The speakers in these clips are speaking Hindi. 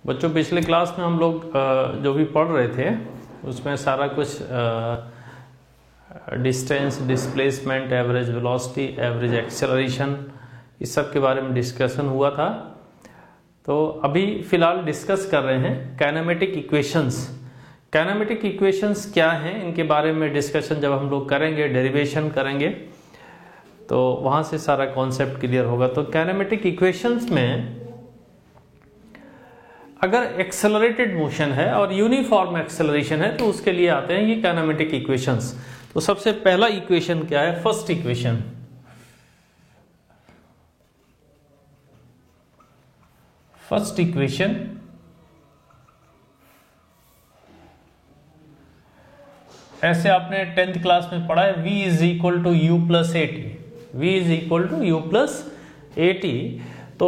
बच्चों पिछले क्लास में हम लोग जो भी पढ़ रहे थे उसमें सारा कुछ distance, displacement, average velocity, average acceleration, इस सब के बारे में डिस्कशन हुआ था। तो अभी फिलहाल डिस्कस कर रहे हैं काइनेमेटिक इक्वेशंस। काइनेमेटिक इक्वेशंस क्या हैं, इनके बारे में डिस्कशन जब हम लोग करेंगे, डेरिवेशन करेंगे, तो वहाँ से सारा कॉन्सेप्ट क्लियर होगा। तो काइनेमेटिक इक्वेशंस में अगर एक्सेलरेटेड मोशन है और यूनिफॉर्म एक्सेलरेशन है तो उसके लिए आते हैं ये काइनेमेटिक इक्वेशंस। तो सबसे पहला इक्वेशन क्या है? फर्स्ट इक्वेशन, फर्स्ट इक्वेशन ऐसे आपने 10th क्लास में पढ़ा है, v is equal to U plus A T, v is equal to U plus A T. तो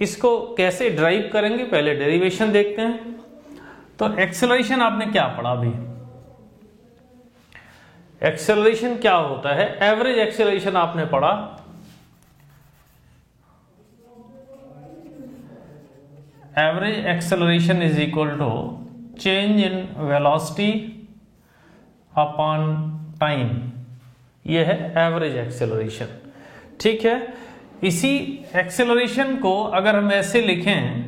इसको कैसे ड्राइव करेंगे, पहले डेरिवेशन देखते हैं। तो एक्सेलरेशन आपने क्या पढ़ा अभी? एक्सेलरेशन क्या होता है? एवरेज एक्सेलरेशन आपने पढ़ा। Average acceleration is equal to change in velocity upon time, यह है एवरेज एक्सेलरेशन। ठीक है, इसी एक्सेलरेशन को अगर हम ऐसे लिखें,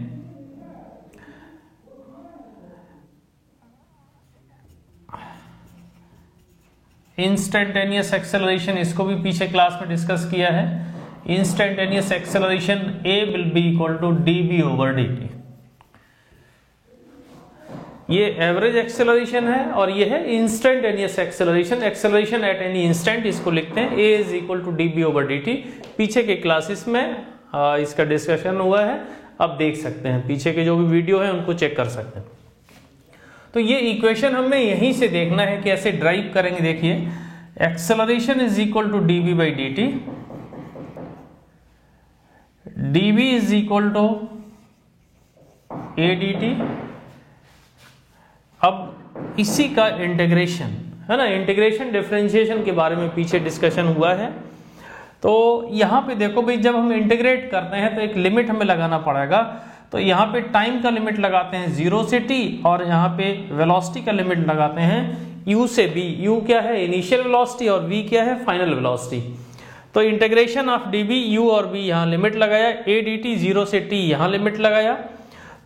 इंस्टेंटेनियस एक्सेलरेशन, इसको भी पीछे क्लास में डिस्कस किया है। Instantaneous acceleration A will be equal to D V over D T. ये एवरेज एक्सेलरेशन है और ये है instantaneous acceleration, acceleration at any instant, इसको लिखते हैं A is equal to D V over D T. पीछे के क्लासेस में इसका डिस्कशन हुआ है, आप देख सकते हैं, पीछे के जो भी वीडियो है उनको चेक कर सकते हैं। तो ये इक्वेशन हमें यहीं से देखना है कि ऐसे ड्राइव करेंगे। देखिए, acceleration is equal to D B by D T, D B is equal to A D T. अब इसी का इंटीग्रेशन है ना, इंटीग्रेशन डिफरेंशिएशन के बारे में पीछे डिस्कशन हुआ है। तो यहां पे देखो भाई, जब हम इंटीग्रेट करते हैं तो एक लिमिट हमें लगाना पड़ेगा। तो यहाँ पे टाइम का लिमिट लगाते हैं 0 से t और यहाँ पे वेलोसिटी का लिमिट लगाते हैं u से v। u क्या है? इनिशियल वेलोसिटी, और v क्या है? Final velocity. तो इंटीग्रेशन ऑफ dv, u और v यहाँ लिमिट लगाया, a dt 0 से t यहाँ लिमिट लगाया।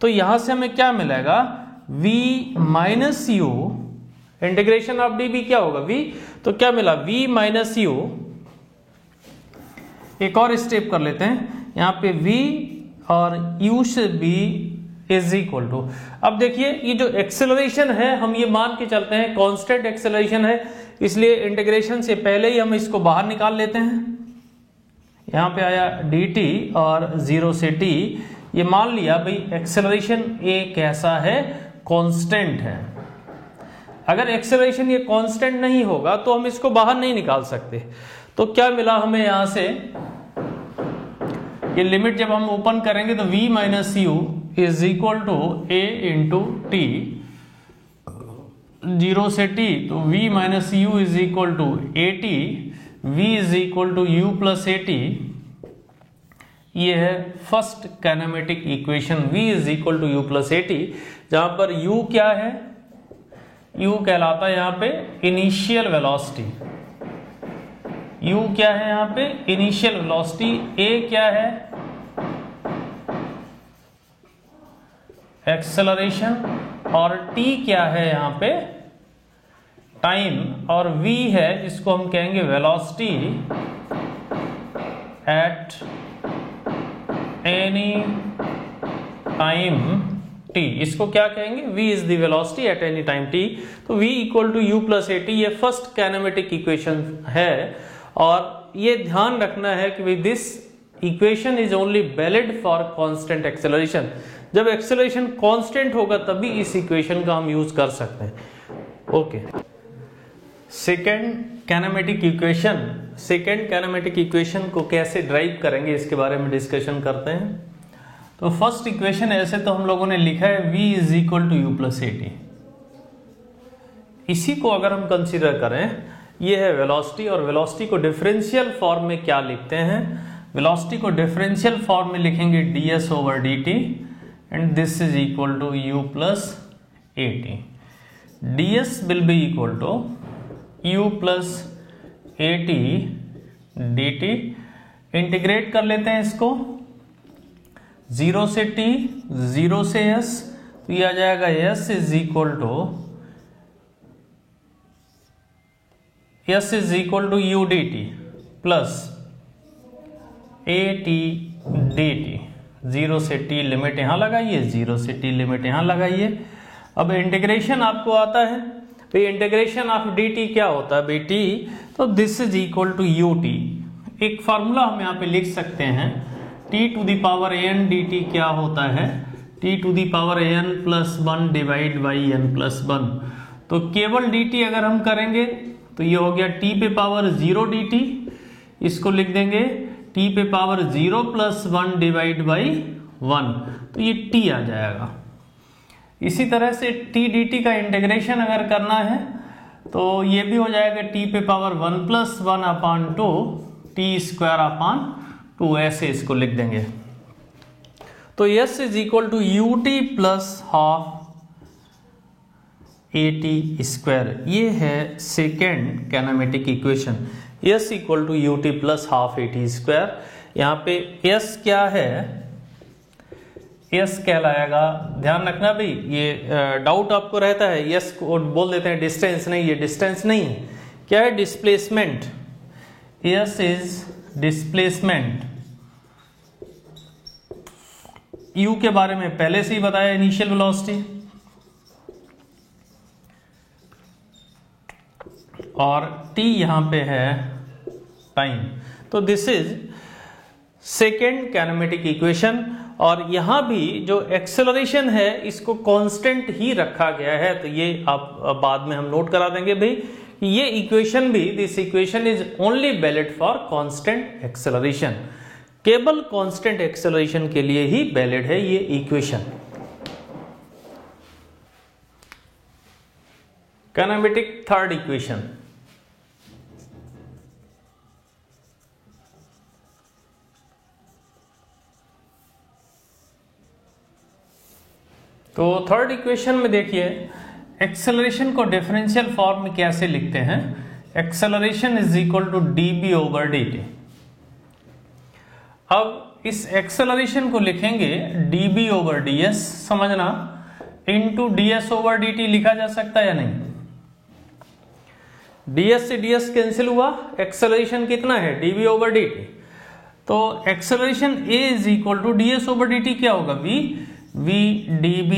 तो यहाँ से हमें क्या मिलेगा? v minus you, integration of dv क्या होगा? v, तो क्या मिला? v minus you. एक और स्टेप कर लेते हैं, यहाँ पे v और u से b इज इक्वल टू, अब देखिए ये जो एक्सेलरेशन है हम ये मान के चलते हैं कांस्टेंट एक्सेलरेशन है, इसलिए इंटीग्रेशन से पहले ही हम इसको बाहर निकाल लेते हैं। यहाँ पे आया dt और 0 से t, ये मान लिया भाई एक्सेलरेशन a कैसा है? कांस्टेंट है। अगर एक्सेलरेशन ये कांस्टेंट नहीं होगा तो हम इसको बाहर नहीं निकाल सकते। तो क्या मिला हमें यहां से? ये लिमिट जब हम ओपन करेंगे तो v minus U is equal to a into T, 0 से t, तो v minus U is equal to A T, v is equal to U plus A T. ये है first kinematic equation, v is equal to U plus A T, जहां पर u क्या है? u कहलाता है यहाँ पे इनिशियल वेलोसिटी। u क्या है यहाँ पे? Initial velocity. a क्या है? एक्सेलरेशन। और t क्या है यहाँ पे? टाइम। और v है जिसको हम कहेंगे velocity at any time t, इसको क्या कहेंगे? v is the velocity at any time t। तो v equal to U plus A T, ये फर्स्ट काइनेमेटिक इक्वेशन है। और ये ध्यान रखना है कि भाई this equation is only valid for constant acceleration. जब एक्सेलरेशन कांस्टेंट होगा तभी इस इक्वेशन का हम यूज कर सकते हैं। Okay, second kinematic equation, second kinematic equation को कैसे ड्राइव करेंगे इसके बारे में डिस्कशन करते हैं। तो फर्स्ट इक्वेशन ऐसे तो हम लोगों ने लिखा है v is equal to U plus A T. इसी को अगर हम कंसीडर करें, ये है वेलोसिटी, और वेलोसिटी को डिफरेंशियल फॉर्म में क्या लिखते हैं? वेलोसिटी को डिफरेंशियल फॉर्म में लिखेंगे ds over dt and this is equal to u plus at. ds will be equal to u plus at dt. Integrate कर लेते हैं इसको, 0 से t, 0 से s, तो ये आ जाएगा s is equal to u dt plus at dt. 0 से t लिमिट यहां लगाइए, 0 से t लिमिट यहां लगाइए. अब इंटीग्रेशन आपको आता है, तो इंटीग्रेशन ऑफ dt क्या होता है बेटी, तो this is equal to ut. एक फार्मूला हम यहाँ पे लिख सकते हैं, t to the power n dt क्या होता है, t to the power n plus 1 divide by n plus 1. तो केवल dt अगर हम करेंगे तो ये हो गया t पे पावर 0 dt, इसको लिख देंगे t पे पावर 0 प्लस 1 डिवाइड बाई 1, तो ये t आ जाएगा. इसी तरह से t dt का इंटीग्रेशन अगर करना है तो ये भी हो जाएगा t पे power 1 plus 1 upon 2 t square upon 2, ऐसे इसको लिख देंगे. तो s is equal to ut plus half at square, ये है second kinematic equation. s equal to ut plus half at square. यहाँ पे s क्या है, s कहलाएगा, ध्यान रखना भाई, ये डाउट आपको रहता है, s को बोल देते हैं डिस्टेंस, नहीं, ये डिस्टेंस नहीं है. क्या है, displacement. s is displacement. u के बारे में पहले से ही बताया, इनिशियल वेलोसिटी, और t यहां पे है टाइम. तो this is second kinematic equation. और यहां भी जो एक्सेलरेशन है इसको कांस्टेंट ही रखा गया है, तो ये आप बाद में हम नोट करा देंगे भाई. ये इक्वेशन भी, this equation is only valid for constant acceleration. केवल कांस्टेंट एक्सेलरेशन के लिए ही वैलिड है ये इक्वेशन. Kinematic third equation. तो थर्ड इक्वेशन में देखिए, एक्सेलरेशन को डिफरेंशियल फॉर्म में कैसे लिखते हैं. Acceleration is equal to dB over dt. अब इस एक्सेलरेशन को लिखेंगे dB ओवर ds, समझना, इनटू ds ओवर dt लिखा जा सकता है या नहीं. ds से ds कैंसिल हुआ, एक्सेलरेशन कितना है, dB ओवर dt. तो acceleration a is equal to ds over dt क्या होगा, v dB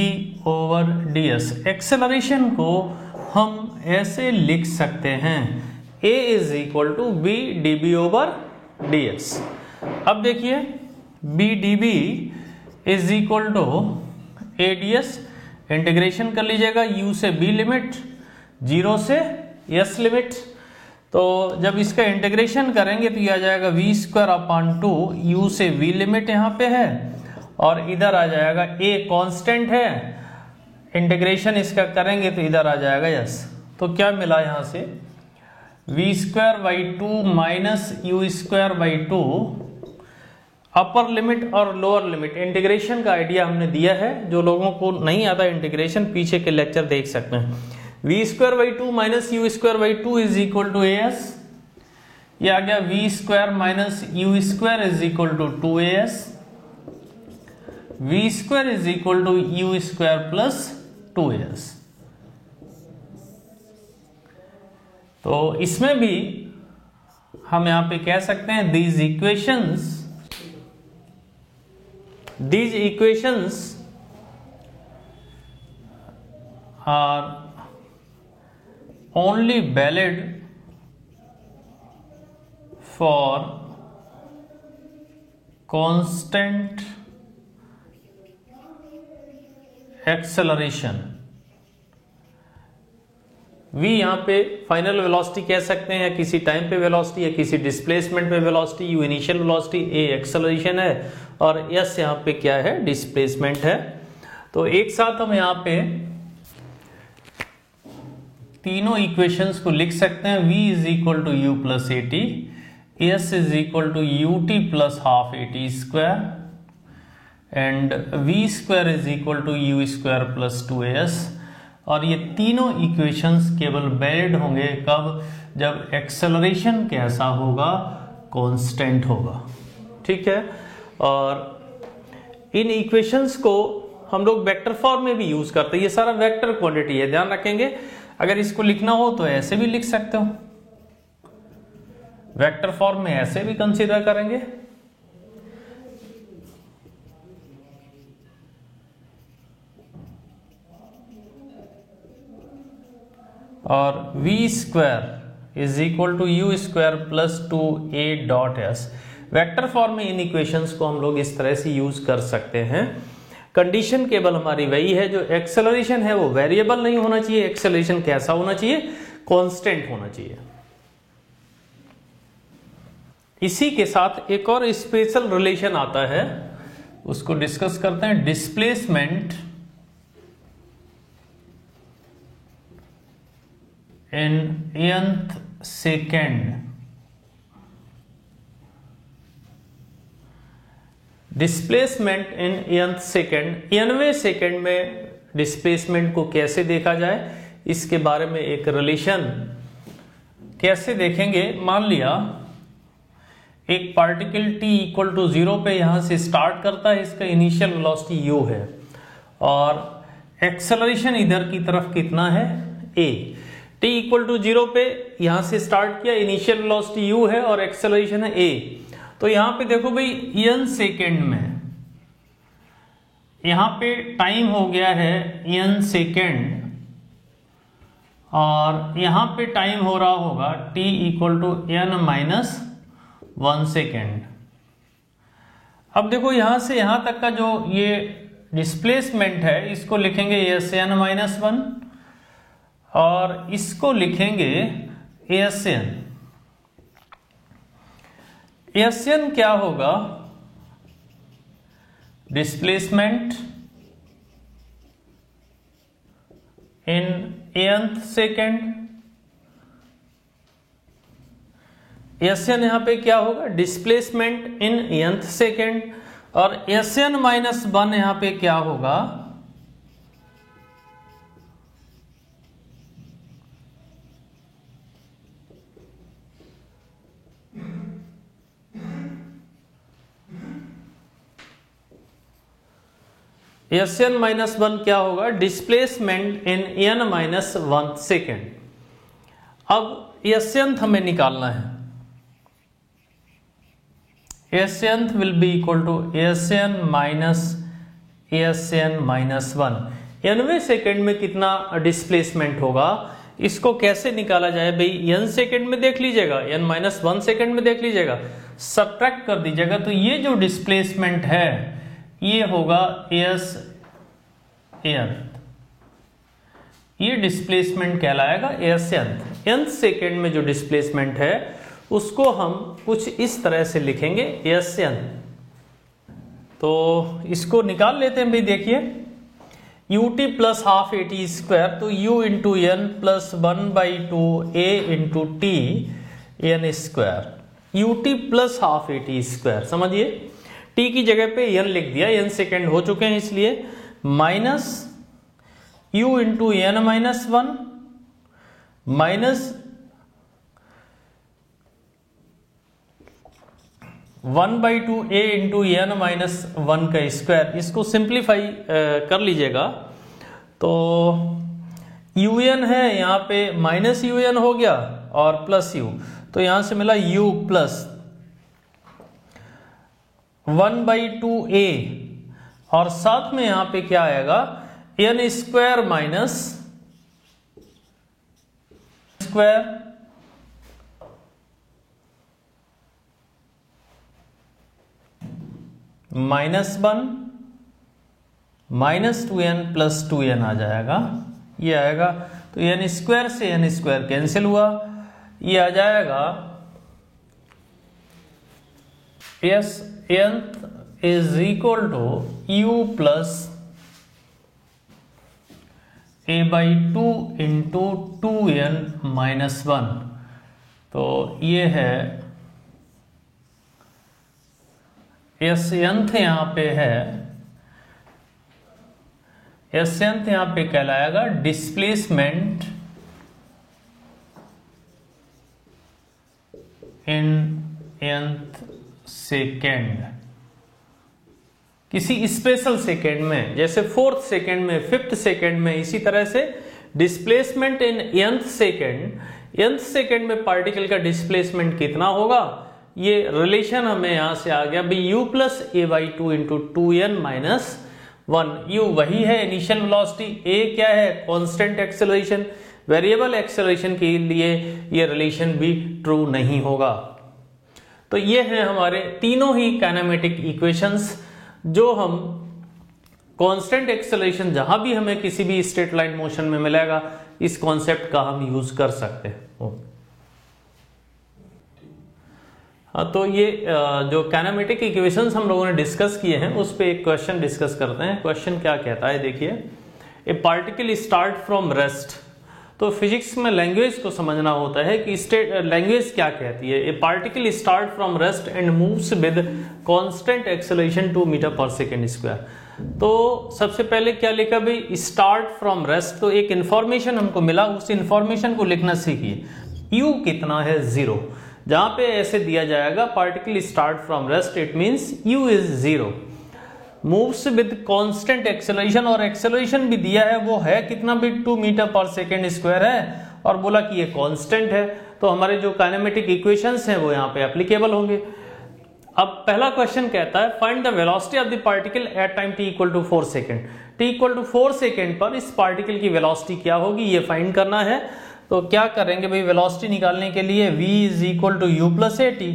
over ds. Acceleration को हम ऐसे लिख सकते हैं, a is equal to v dB over ds. अब देखिए b dB is equal to a ds. Integration कर लीजिएगा, u से b लिमिट, 0 से s लिमिट. तो जब इसका इंटीग्रेशन करेंगे तो ये आ जाएगा v स्क्वायर अपान 2, u से v लिमिट यहाँ पे है, और इधर आ जाएगा a कांस्टेंट है. इंटीग्रेशन इसका करेंगे तो इधर आ जाएगा s. तो क्या मिला यहां से, v square by 2 minus u square by 2, upper limit और लोअर लिमिट. इंटीग्रेशन का आइडिया हमने दिया है, जो लोगों को नहीं आता इंटीग्रेशन पीछे के लेक्चर देख सकते हैं. v square by 2 minus u square by 2 is equal to as. ये आ गया v square minus u square is equal to 2as. v square is equal to u square plus 2as. तो इसमें भी हम यहां पे कह सकते हैं these equations are only valid for constant acceleration. v यहां पे फाइनल वेलोसिटी कह सकते हैं, किसी टाइम पे वेलोसिटी या किसी डिस्प्लेसमेंट पे velocity. u initial velocity, a acceleration है, और s यहां पे क्या है, डिस्प्लेसमेंट है. तो एक साथ हम यहां पे तीनों इक्वेशंस को लिख सकते हैं. v is equal to u plus A T, s is equal to ut plus half at square, and V square is equal to U square plus 2as। और ये तीनों इक्वेशंस केवल वैलिड होंगे कब? जब एक्सेलरेशन कैसा होगा? कांस्टेंट होगा। ठीक है। और इन इक्वेशंस को हम लोग वेक्टर फॉर्म में भी यूज करते हैं। ये सारा वेक्टर क्वांटिटी है, ध्यान रखेंगे। अगर इसको लिखना हो तो ऐसे भी लिख सकते हो, वेक्टर फॉर्म में ऐसे भी कंसीडर करेंगे। और v square is equal to U square plus 2a dot S. Vector form में इन इक्वेशंस को हम लोग इस तरह से यूज कर सकते हैं। कंडीशन केवल हमारी वही है, जो एक्सेलरेशन है वो वेरिएबल नहीं होना चाहिए। एक्सेलरेशन कैसा होना चाहिए? कांस्टेंट होना चाहिए। इसी के साथ एक और स्पेशल रिलेशन आता है, उसको डिस्कस करते हैं। Displacement in nth second. Displacement in nth second, 90वें सेकेंड में डिस्प्लेसमेंट को कैसे देखा जाए, इसके बारे में एक रिलेशन कैसे देखेंगे। मान लिया एक पार्टिकल t इक्वल टू 0 पे यहां से स्टार्ट करता है, इसका इनिशियल वेलोसिटी u है और एक्सेलरेशन इधर की तरफ कितना है? a। t इक्वल टू 0 पे यहां से स्टार्ट किया, इनिशियल वेलोसिटी u है और एक्सेलरेशन है a। तो यहां पे देखो भाई n सेकेंड में, यहां पे टाइम हो गया है n सेकेंड और यहां पे टाइम हो रहा होगा t equal to n minus 1 second. अब देखो यहां से यहां तक का जो ये डिस्प्लेसमेंट है, इसको लिखेंगे Sn माइनस 1 और इसको लिखेंगे Sn। Sn क्या होगा? Displacement in nth second. Sn यहां पे क्या होगा? Displacement in nth second. और Sn माइनस 1 यहां पे क्या होगा? Sn माइनस 1 क्या होगा? Displacement in n minus 1 second. अब Sn हमें निकालना है। Sn will be equal to Sn minus Sn minus 1। 90वें सेकेंड में कितना डिस्प्लेसमेंट होगा, इसको कैसे निकाला जाए भाई? n सेकेंड में देख लीजिएगा, n माइनस 1 सेकेंड में देख लीजिएगा, सब्ट्रैक्ट कर दीजिएगा। तो ये जो डिस्प्लेसमेंट है ये होगा Sn। ये डिस्प्लेसमेंट कहलाएगा Sn। nth सेकेंड में जो डिस्प्लेसमेंट है उसको हम कुछ इस तरह से लिखेंगे Sn। तो इसको निकाल लेते हैं भाई। देखिए ut plus half at square, तो u into N plus 1/2 a into T N square. ut plus half at square, समझिए t की जगह पे n लिख दिया, n सेकेंड हो चुके हैं इसलिए, minus u into N minus 1 minus 1/2 a into N minus 1 का स्क्वायर। इसको सिंप्लीफाई कर लीजिएगा तो un है यहाँ पे माइनस un हो गया और प्लस u, तो यहां से मिला u प्लस 1/2 a और साथ में यहां पे क्या आएगा? n square minus square minus 1 minus 2n plus 2n आ जाएगा, ये आएगा। तो n स्क्वायर से n स्क्वायर कैंसिल हुआ, ये आ जाएगा Sn is equal to u plus a/2 into 2n minus 1। तो ये है Sn यहां पे है एस nth यहां पे कहलाएगा डिस्प्लेसमेंट इन nth सेकेंड, किसी स्पेशल सेकेंड में, जैसे 4th सेकेंड में, 5th सेकेंड में, इसी तरह से displacement in nth second, nth second में पार्टिकल का डिस्प्लेसमेंट कितना होगा, ये रिलेशन हमें यहां से आ गया भाई u plus a by 2 into 2n minus 1। u वही है इनिशियल वेलोसिटी, a क्या है कांस्टेंट एक्सेलरेशन, वेरिएबल एक्सेलरेशन के लिए ये रिलेशन भी ट्रू नहीं होगा। तो ये हैं हमारे तीनों ही काइनेमेटिक इक्वेशंस जो हम कांस्टेंट एक्सेलरेशन जहां भी हमें किसी भी स्ट्रेट लाइन मोशन में मिलेगा इस कॉन्सेप्ट का हम यूज कर सकते हैं। तो ये जो काइनेमेटिक इक्वेशंस हम लोगों ने डिस्कस किए हैं उस पे एक क्वेश्चन डिस्कस करते हैं। क्वेश्चन क्या कहता है, देखिए, A particle start from rest. तो फिजिक्स में लैंग्वेज को समझना होता है कि लैंग्वेज क्या कहती है। A particle start from rest and moves with constant acceleration 2 metre per second square. तो सबसे पहले क्या लिखा भाई, स्टार्ट फ्रॉम रेस्ट। तो एक इंफॉर्मेशन हमको मिला, उस इंफॉर्मेशन को लिखना सीखिए। u कितना है 0, जहां पे ऐसे दिया जाएगा particle start from rest, it means u is 0, moves with constant acceleration, और एक्सेलरेशन भी दिया है, वो है कितना भी 2 मीटर पर सेकेंड स्क्वायर है, और बोला कि ये कांस्टेंट है। तो हमारे जो काइनेमेटिक इक्वेशंस हैं वो यहाँ पे एप्लीकेबल होंगे। अब पहला क्वेश्चन कहता है find the velocity of the particle at time t equal to 4 second. t equal to 4 second पर इस पार्टिकल की वेलोसिटी क्या होगी ये फाइंड करना है। तो क्या करेंगे भाई, वेलोसिटी निकालने के लिए v is equal to U plus A T,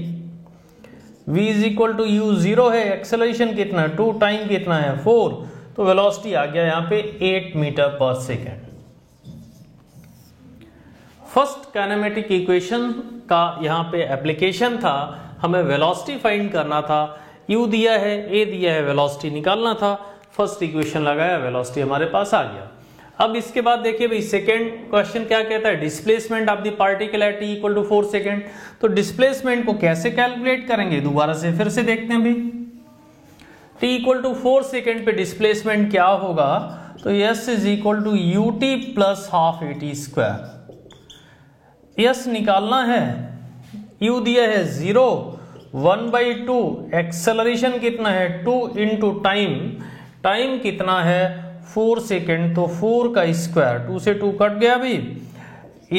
v is equal to U 0 है, एक्सेलरेशन कितना है 2, टाइम कितना है 4, तो वेलोसिटी आ गया यहाँ पे 8 metre per second. First kinematic equation का यहाँ पे एप्लीकेशन था, हमें वेलोसिटी फाइंड करना था, u दिया है, a दिया है, वेलोसिटी निकालना था। फर्स्ट इक्वेशन लगाया, वेलोसिटी हमारे पास आ गया। अब इसके बाद देखिए भाई सेकेंड क्वेश्चन क्या कहता है, displacement of the particle at t equal to 4 second. तो डिस्प्लेसमेंट को कैसे कैलकुलेट करेंगे, दोबारा से फिर से देखते हैं भाई। t इक्वल टू 4 सेकेंड पे डिस्प्लेसमेंट क्या होगा, तो s is equal to U T plus half A T square. s निकालना है, u दिया है 0, 1/2, एक्सेलरेशन कितना है 2 इंटू टाइम, टाइम कितना है 4 सेकेंड, तो 4 का स्क्वायर, 2 से 2 कट गया भी,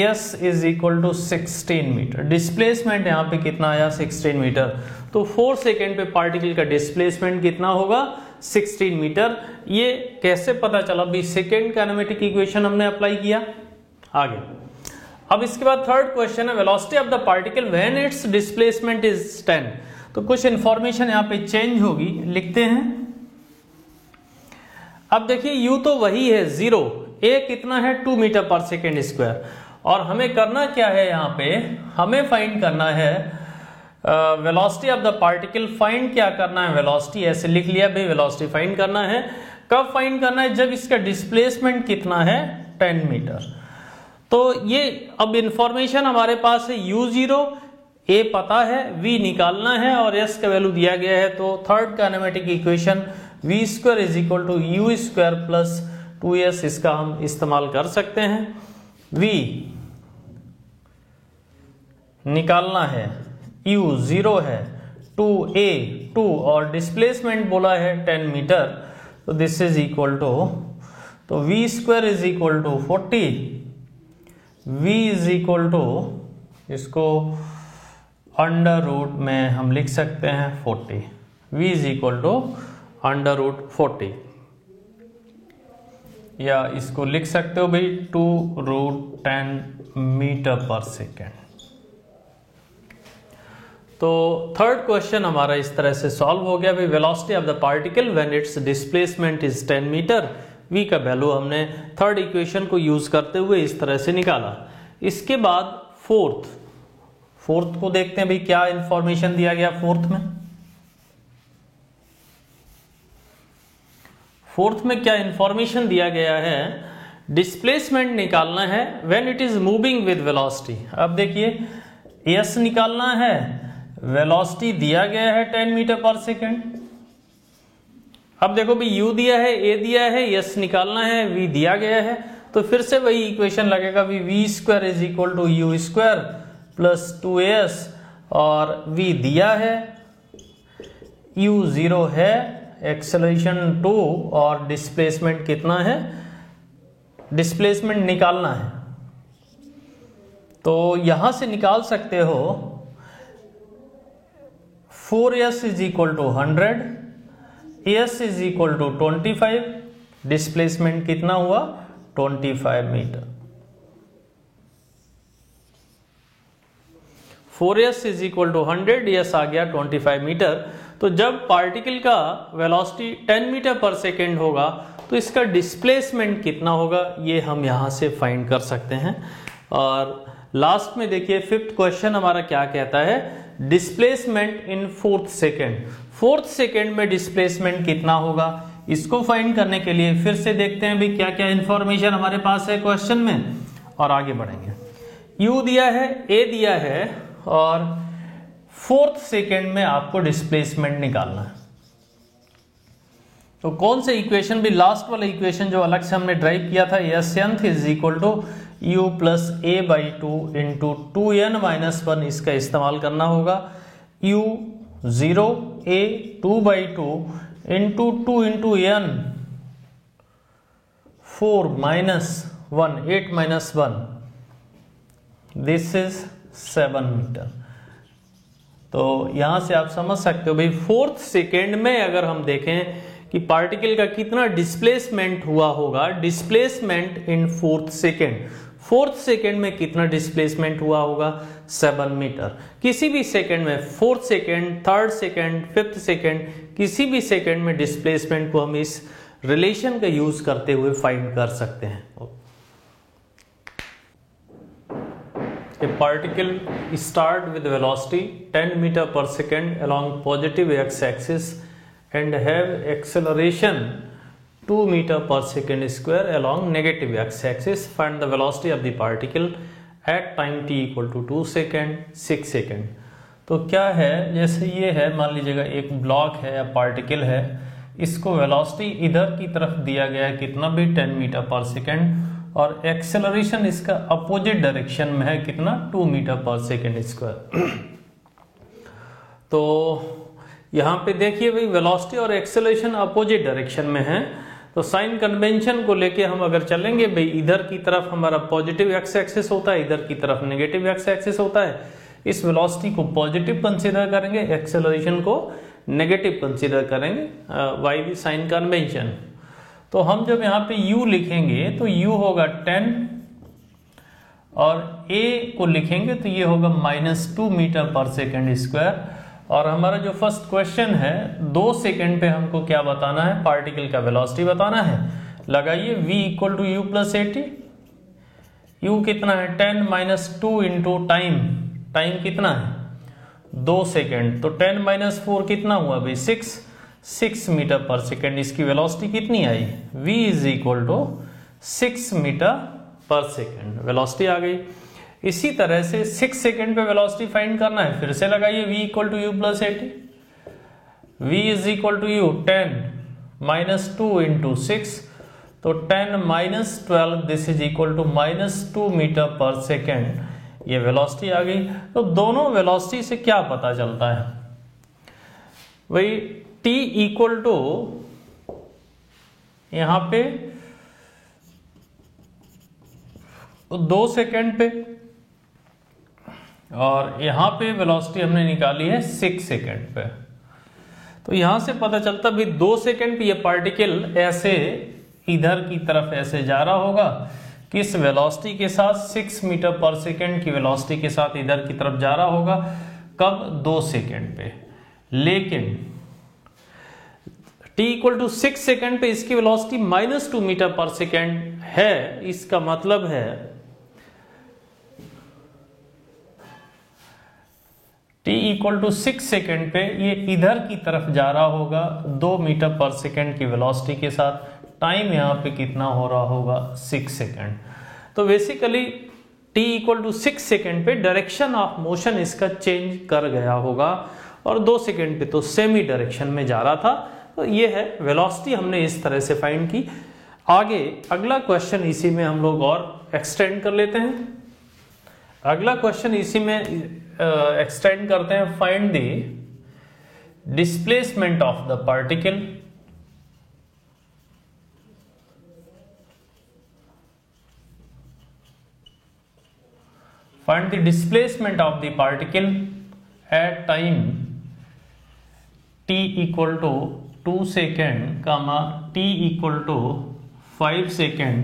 s is equal to 16 metre. Displacement यहाँ पे कितना आया 16 मीटर। तो 4 सेकेंड पे पार्टिकल का डिस्प्लेसमेंट कितना होगा 16 मीटर। ये कैसे पता चला भी, सेकेंड काइनेमेटिक इक्वेशन हमने अप्लाई किया। आगे अब इसके बाद थर्ड क्वेश्चन है velocity of the particle when its displacement is 10। तो कुछ इंफॉर्मेशन यहाँ पे चेंज होगी, लिखते हैं। अब देखिए u तो वही है 0, a कितना है 2 मीटर पर सेकेंड स्क्वायर, और हमें करना क्या है यहाँ पे, हमें फाइंड करना है velocity of the particle. Find क्या करना है, वेलोसिटी ऐसे लिख लिया भाई, वेलोसिटी फाइंड करना है। कब फाइंड करना है, जब इसका डिस्प्लेसमेंट कितना है 10 मीटर। तो ये अब इंफॉर्मेशन हमारे पास है u0, a पता है, v निकालना है और s का वैल्यू दिया गया है। तो third kinematic equation v square is equal to u square plus 2s, इसका हम इस्तेमाल कर सकते हैं। v निकालना है, u 0 है, 2a 2 और डिस्प्लेसमेंट बोला है 10 मीटर, तो दिस इज इक्वल टू, तो v square is equal to 40, v is equal to, इसको अंडर रूट में हम लिख सकते हैं 40, v is equal to under root 40, या इसको लिख सकते हो भाई 2 रूट 10 मीटर पर सेकेंड। तो थर्ड क्वेश्चन हमारा इस तरह से सॉल्व हो गया भाई, velocity of the particle when its displacement is 10 metre, v का वैल्यू हमने थर्ड इक्वेशन को यूज करते हुए इस तरह से निकाला। इसके बाद फोर्थ को देखते हैं भाई, क्या इंफॉर्मेशन दिया गया फोर्थ में क्या इंफॉर्मेशन दिया गया है, डिस्प्लेसमेंट निकालना है when it is moving with velocity. अब देखिए s निकालना है, वेलोसिटी दिया गया है 10 मीटर पर सेकेंड, अब देखो भाई u दिया है, a दिया है, s निकालना है, v दिया गया है, तो फिर से वही इक्वेशन लगेगा भी v square is equal to u square plus 2as, और v दिया है, u 0 है, एक्सेलरेशन 2 और डिस्प्लेसमेंट कितना है, डिस्प्लेसमेंट निकालना है। तो यहां से निकाल सकते हो 4s is equal to 100, as is equal to 25, displacement कितना हुआ 25 metre. 4s is equal to 100, s आ गया 25 मीटर। तो जब पार्टिकल का वेलोसिटी 10 मीटर पर सेकेंड होगा तो इसका डिस्प्लेसमेंट कितना होगा ये हम यहां से फाइंड कर सकते हैं। और लास्ट में देखिए 5th क्वेश्चन हमारा क्या कहता है, displacement in 4th second. 4th second में डिस्प्लेसमेंट कितना होगा, इसको फाइंड करने के लिए फिर से देखते हैं भी क्या क्या इंफॉर्मेशन हमारे पास है क्वेश्चन में, और आगे बढ़ेंगे। u दिया है, a दिया है, और 4th सेकेंड में आपको डिस्प्लेसमेंट निकालना है। तो कौन से इक्वेशन, भी लास्ट वाला इक्वेशन जो अलग से हमने ड्राइव किया था, s nth is equal to u plus a by 2 into 2n minus 1, इसका इस्तेमाल करना होगा। u 0 a 2 by 2 into 2 into n 4 minus 1 8 minus 1, this is 7 metre. तो यहां से आप समझ सकते हो भाई 4th सेकेंड में अगर हम देखें कि पार्टिकल का कितना डिस्प्लेसमेंट हुआ होगा, डिस्प्लेसमेंट इन 4th सेकेंड, 4th सेकेंड में कितना डिस्प्लेसमेंट हुआ होगा 7 मीटर। किसी भी सेकेंड में 4th second, 3rd second, 5th second, किसी भी सेकेंड में डिस्प्लेसमेंट को हम इस रिलेशन का यूज करते हुए फाइंड कर सकते हैं। A particle start with velocity 10 meter per second along positive x-axis and have acceleration 2 meter per second square along negative x-axis. Find the velocity of the particle at time t equal to 2 second, 6 second. तो क्या है, जैसे ये है, मान लीजिएगा एक ब्लॉक है या पार्टिकल है, इसको वेलोसिटी इधर की तरफ दिया गया है कितना भी 10 मीटर पर सेकेंड, और एक्सेलरेशन इसका अपोजिट डायरेक्शन में है कितना 2 मीटर पर सेकेंड स्क्वायर। तो यहां पे देखिए भाई वेलोसिटी और एक्सेलरेशन अपोजिट डायरेक्शन में है, तो साइन कन्वेंशन को लेके हम अगर चलेंगे भाई, इधर की तरफ हमारा पॉजिटिव एक्स एक्सिस होता है, इधर की तरफ नेगेटिव एक्स एक्सिस होता है। इस वेलोसिटी को पॉजिटिव कंसीडर करेंगे, एक्सेलरेशन को नेगेटिव कंसीडर करेंगे बाय द साइन कन्वेंशन। तो हम जब यहाँ पे u लिखेंगे तो u होगा 10, और a को लिखेंगे तो ये होगा -2 मीटर पर सेकेंड स्क्वायर। और हमारा जो फर्स्ट क्वेश्चन है 2 सेकेंड पे हमको क्या बताना है, पार्टिकल का वेलोसिटी बताना है। लगाइए v equal to u plus 80, u कितना है 10 माइनस 2 इंटू टाइम, टाइम कितना है 2 सेकेंड, तो 10 माइनस 4 कितना हुआ भाई 6 मीटर पर सेकेंड। इसकी वेलोसिटी कितनी आई, v is equal to 6 metre per second, velocity आ गई। इसी तरह से 6 सेकेंड पे वेलोसिटी फाइंड करना है, फिर से लगाइए v equal to u plus 80, v is equal to u 10 minus 2 into 6, तो 10 minus 12, this is equal to -2 metre per second, ये वेलोसिटी आ गई। तो दोनों वेलोसिटी से क्या पता चलता है भाई, t इक्वल टू यहां पे 2 सेकेंड पे, और यहां पे वेलोसिटी हमने निकाली है 6 सेकेंड पे। तो यहां से पता चलता भी 2 सेकेंड पे ये पार्टिकल ऐसे इधर की तरफ ऐसे जा रहा होगा, किस वेलोसिटी के साथ 6 मीटर पर सेकेंड की वेलोसिटी के साथ इधर की तरफ जा रहा होगा, कब 2 सेकेंड पे। लेकिन t इक्वल टू 6 सेकेंड पे इसकी वेलोसिटी -2 मीटर पर सेकेंड है, इसका मतलब है t इक्वल टू 6 सेकेंड पे ये इधर की तरफ जा रहा होगा 2 मीटर पर सेकेंड की वेलोसिटी के साथ, टाइम यहां पे कितना हो रहा होगा 6 सेकेंड। तो basically t equal to 6 second पे डायरेक्शन ऑफ मोशन इसका चेंज कर गया होगा, और 2 सेकेंड पे तो सेमी डायरेक्शन में जा रहा था। तो ये है वेलोसिटी, हमने इस तरह से फाइंड की। आगे अगला क्वेश्चन इसी में हम लोग और एक्सटेंड कर लेते हैं। अगला क्वेश्चन इसी में एक्सटेंड करते हैं। Find the displacement of the particle. Find the displacement of the particle at time t equal to 2 second, t equal to 5 second,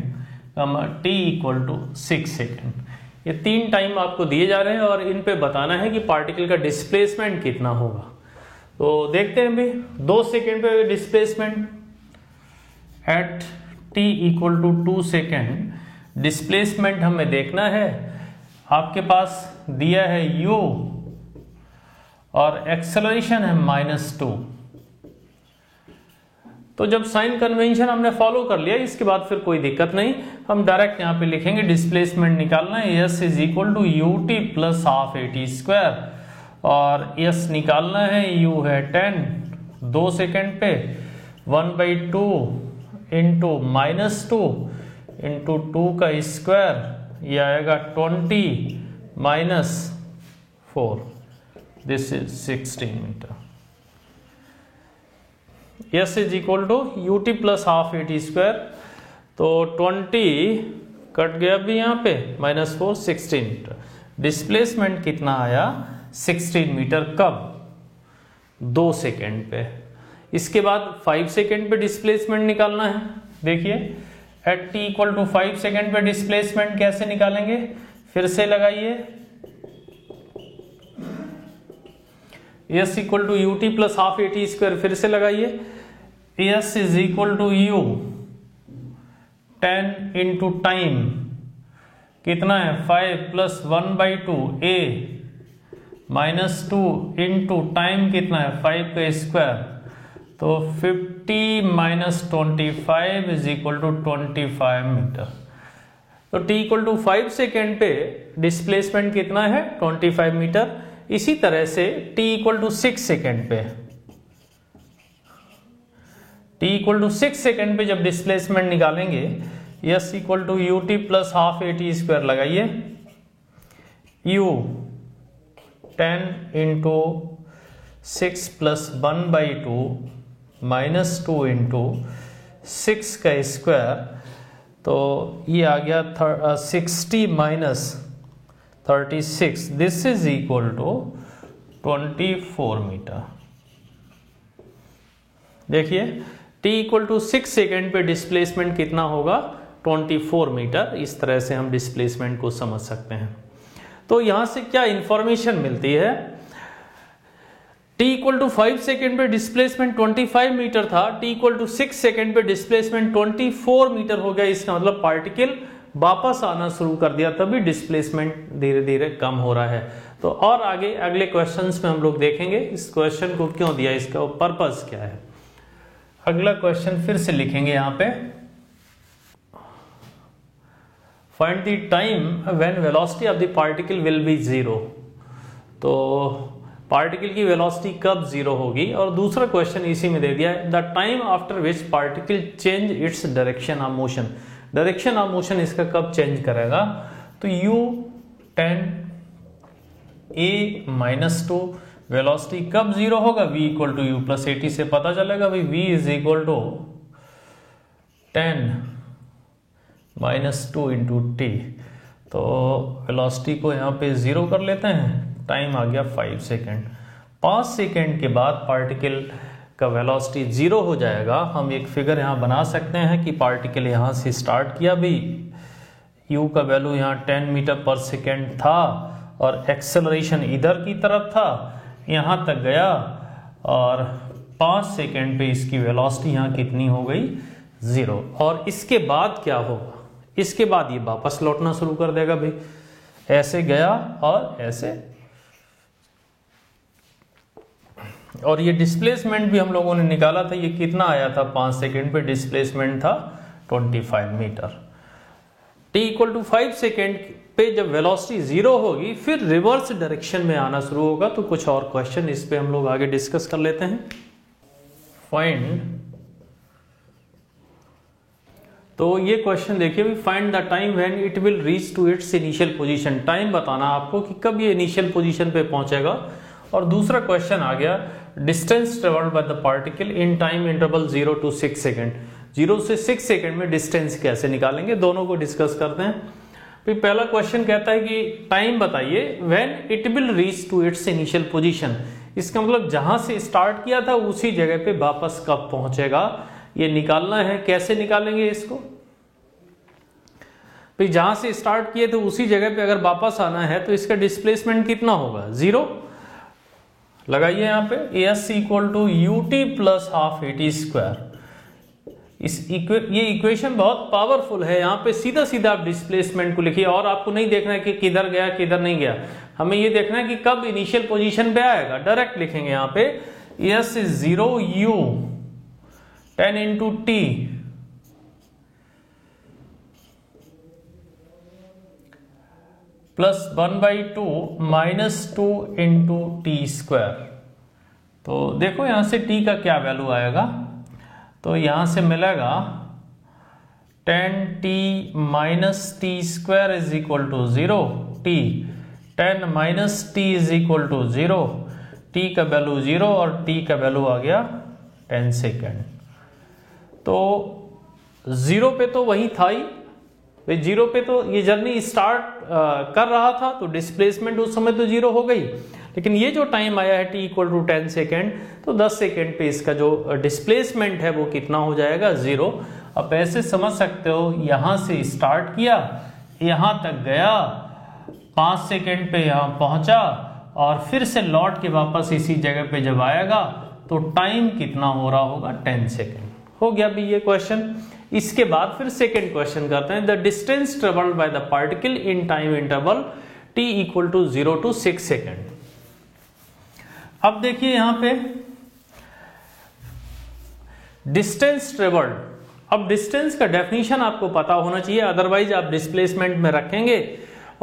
t equal to 6 second। ये 3 टाइम आपको दिए जा रहे हैं और इन पे बताना है कि पार्टिकल का डिस्प्लेसमेंट कितना होगा। तो देखते हैं भाई, 2 सेकेंड पे displacement at t equal to 2 second, displacement हमें देखना है। आपके पास दिया है u और एक्सेलरेशन है -2। तो जब साइन कन्वेंशन हमने फॉलो कर लिया, इसके बाद फिर कोई दिक्कत नहीं, हम डायरेक्ट यहां पे लिखेंगे डिस्प्लेसमेंट निकालना है। s is equal to ut plus half at square, और s निकालना है, u है 10 2 सेकेंड पे 1/2 इंटू -2 इंटू 2 का स्क्वायर, ये आएगा 20 -4, this is 16 metre. s is equal to ut plus half at square, तो 20 कट गया भी यहाँ पे, -4 16 मीटर। डिस्प्लेसमेंट कितना आया? 16 मीटर। कब? 2 सेकेंड पे। इसके बाद 5 सेकेंड पे डिस्प्लेसमेंट निकालना है। देखिए at t equal to 5 second पे डिस्प्लेसमेंट कैसे निकालेंगे, फिर से लगाइए, s equal to ut plus half at square, फिर से लगाइए, s is equal to u 10 into time कितना है 5 प्लस 1/2 a -2 इंटू टाइम कितना है 5 का स्क्वायर, तो 50 - 25 इज इक्वल टू 25 मीटर। तो t इक्वल टू 5 सेकेंड पे डिस्प्लेसमेंट कितना है 25 मीटर। इसी तरह से t इक्वल टू 6 सेकेंड पे, t इक्वल टू 6 सेकेंड पे जब डिस्प्लेसमेंट निकालेंगे, s equal to ut plus half at square लगाइए, u 10 इंटू 6 प्लस 1/2 -2 इंटू 6 का स्क्वायर, तो ये आ गया 60 - 36, this is equal to 24 metre. देखिए t इक्वल टू 6 सेकेंड पे डिस्प्लेसमेंट कितना होगा 24 मीटर। इस तरह से हम डिस्प्लेसमेंट को समझ सकते हैं। तो यहां से क्या इंफॉर्मेशन मिलती है, t इक्वल टू 5 सेकेंड पे डिस्प्लेसमेंट 25 मीटर था, t इक्वल टू 6 सेकेंड पे डिस्प्लेसमेंट 24 मीटर हो गया। इसका मतलब पार्टिकल वापस आना शुरू कर दिया, तभी डिस्प्लेसमेंट धीरे धीरे कम हो रहा है। तो और आगे अगले क्वेश्चंस में हम लोग देखेंगे इस क्वेश्चन को क्यों दिया, इसका पर्पस क्या है। अगला क्वेश्चन फिर से लिखेंगे यहां पे, find the time when velocity of the particle will be 0। तो पार्टिकल की वेलोसिटी कब 0 होगी। और दूसरा क्वेश्चन इसी में दे दिया है, the time after which particle change its direction of motion. Direction of motion इसका कब चेंज करेगा, तो u 10 a -2, वेलोसिटी कब 0 होगा, v equal to u plus 80 से पता चलेगा भाई v is equal to 10 -2 into t। तो वेलोसिटी को यहाँ पे 0 कर लेते हैं, टाइम आ गया 5 सेकेंड। 5 सेकेंड के बाद पार्टिकल का वेलोसिटी 0 हो जाएगा। हम एक फिगर यहाँ बना सकते हैं कि पार्टिकल यहाँ से स्टार्ट किया भी, u का वैल्यू यहाँ 10 मीटर पर सेकेंड था और एक्सेलरेशन इधर की तरफ था, यहाँ तक गया और 5 सेकेंड पे इसकी वेलोसिटी यहाँ कितनी हो गई 0। और इसके बाद क्या होगा, इसके बाद ये वापस लौटना शुरू कर देगा भाई, ऐसे गया और ऐसे। और ये डिस्प्लेसमेंट भी हम लोगों ने निकाला था, ये कितना आया था 5 सेकेंड पे डिस्प्लेसमेंट था 25 metre. t equal to 5 second पे जब वेलोसिटी 0 होगी, फिर रिवर्स डायरेक्शन में आना शुरू होगा। तो कुछ और क्वेश्चन इस पे हम लोग आगे डिस्कस कर लेते हैं। फाइंड, तो ये क्वेश्चन देखिए, find the time when it will reach to its initial position, time बताना आपको कि कब ये इनिशियल पोजीशन पे पहुंचेगा। और दूसरा क्वेश्चन आ गया distance travelled by the particle in time interval 0 to 6 second, 0 से 6 सेकेंड में डिस्टेंस कैसे निकालेंगे, दोनों को डिस्कस करते हैं। फिर पहला क्वेश्चन कहता है कि टाइम बताइए when it will reach to its initial position, इसका मतलब जहां से स्टार्ट किया था उसी जगह पे वापस कब पहुंचेगा, ये निकालना है। कैसे निकालेंगे इसको, भाई जहां से स्टार्ट किए थे उसी जगह पे अगर वापस आना है तो इसका डिस्प्लेसमेंट कितना होगा, 0 लगाइए यहाँ पे, s equal to ut plus half at square. ये इक्वेशन बहुत पावरफुल है, यहाँ पे सीधा सीधा आप डिस्प्लेसमेंट को लिखिए और आपको नहीं देखना है कि किधर गया किधर नहीं गया, हमें ये देखना है कि कब इनिशियल पोजीशन पे आएगा। डायरेक्ट लिखेंगे यहाँ पे s is 0 u 10 into t plus 1/2 minus 2 into T square. तो देखो यहां से t का क्या वैल्यू आएगा, तो यहां से मिलेगा 10t minus t square is equal to 0, t 10 minus t is equal to 0, t का वैल्यू 0 और t का वैल्यू आ गया 10 सेकेंड। तो 0 पे तो वही था ही, 0 पे तो ये जर्नी स्टार्ट कर रहा था तो डिस्प्लेसमेंट उस समय तो 0 हो गई, लेकिन ये जो टाइम आया है t इक्वल टू 10 सेकेंड, तो 10 सेकेंड पे इसका जो डिस्प्लेसमेंट है वो कितना हो जाएगा, 0। अब ऐसे समझ सकते हो, यहां से स्टार्ट किया, यहां तक गया, 5 सेकेंड पे यहां पहुंचा और फिर से लौट के वापस इसी जगह पे जब आएगा तो टाइम कितना हो रहा होगा, 10 सेकेंड। हो गया भी ये क्वेश्चन। इसके बाद फिर सेकेंड क्वेश्चन करते हैं, the distance travelled by the particle in time interval t equal to 0 to 6 सेकेंड। अब देखिए यहां पे डिस्टेंस ट्रेवल्ड, अब डिस्टेंस का डेफिनेशन आपको पता होना चाहिए, अदरवाइज आप डिस्प्लेसमेंट में रखेंगे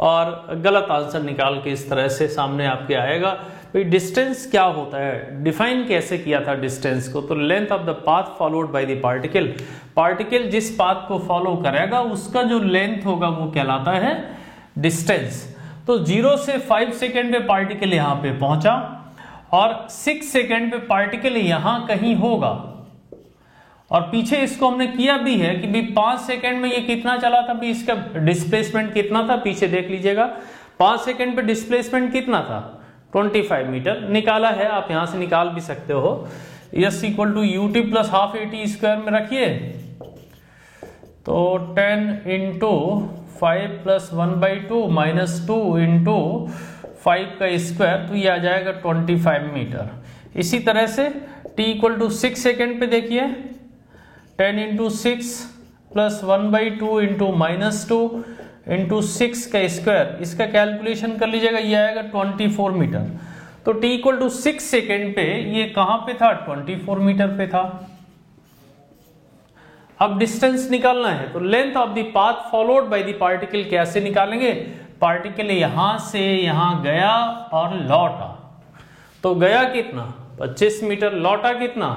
और गलत आंसर निकाल के इस तरह से सामने आपके आएगा। भाई डिस्टेंस क्या होता है, डिफाइन कैसे किया था डिस्टेंस को, तो length of the path followed by the particle, particle जिस पाथ को फॉलो करेगा उसका जो लेंथ होगा वो कहलाता है डिस्टेंस। तो 0 से 5 सेकेंड पे पार्टिकल यहां पे पहुंचा और 6 सेकेंड पे पार्टिकल यहां कहीं होगा, और पीछे इसको हमने किया भी है कि भी 5 सेकेंड में ये कितना चला था, भी इसका डिस्प्लेसमेंट कितना था, पीछे देख लीजिएगा 5 सेकेंड पे डिस्प्लेसमेंट कितना था, 25 मीटर निकाला है, आप यहां से निकाल भी सकते हो। s equal to ut plus half at square में रखिए, तो 10 इंटू 5 प्लस 1/2 माइनस 2 इंटू 5 का स्क्वायर, तो ये आ जाएगा 25 मीटर। इसी तरह से t इक्वल टू 6 सेकेंड पे देखिए, 10 into 6 plus 1/2 into minus 2 into 6 का स्क्वायर, इसका कैलकुलेशन कर लीजिएगा, ये आएगा 24 मीटर। तो t इक्वल टू 6 सेकेंड पे ये कहां पे था, 24 मीटर पे था। अब डिस्टेंस निकालना है, तो length of the path followed by the particle कैसे निकालेंगे, पार्टिकल यहां से यहां गया और लौटा, तो गया कितना 25 मीटर, लौटा कितना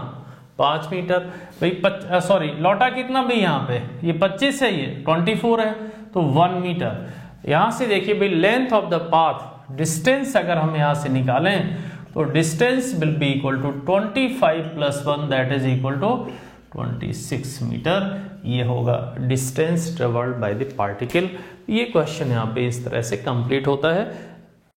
5 मीटर, भाई सॉरी लौटा कितना भी यहाँ पे, ये 25 है, ये 24 है, तो 1 मीटर। यहां से देखिए भाई length of the path, distance अगर हम यहां से निकालें तो distance will be equal to 25 plus 1 that is equal to 26 metre. ये होगा distance travelled by the particle. ये क्वेश्चन यहाँ पे इस तरह से कंप्लीट होता है।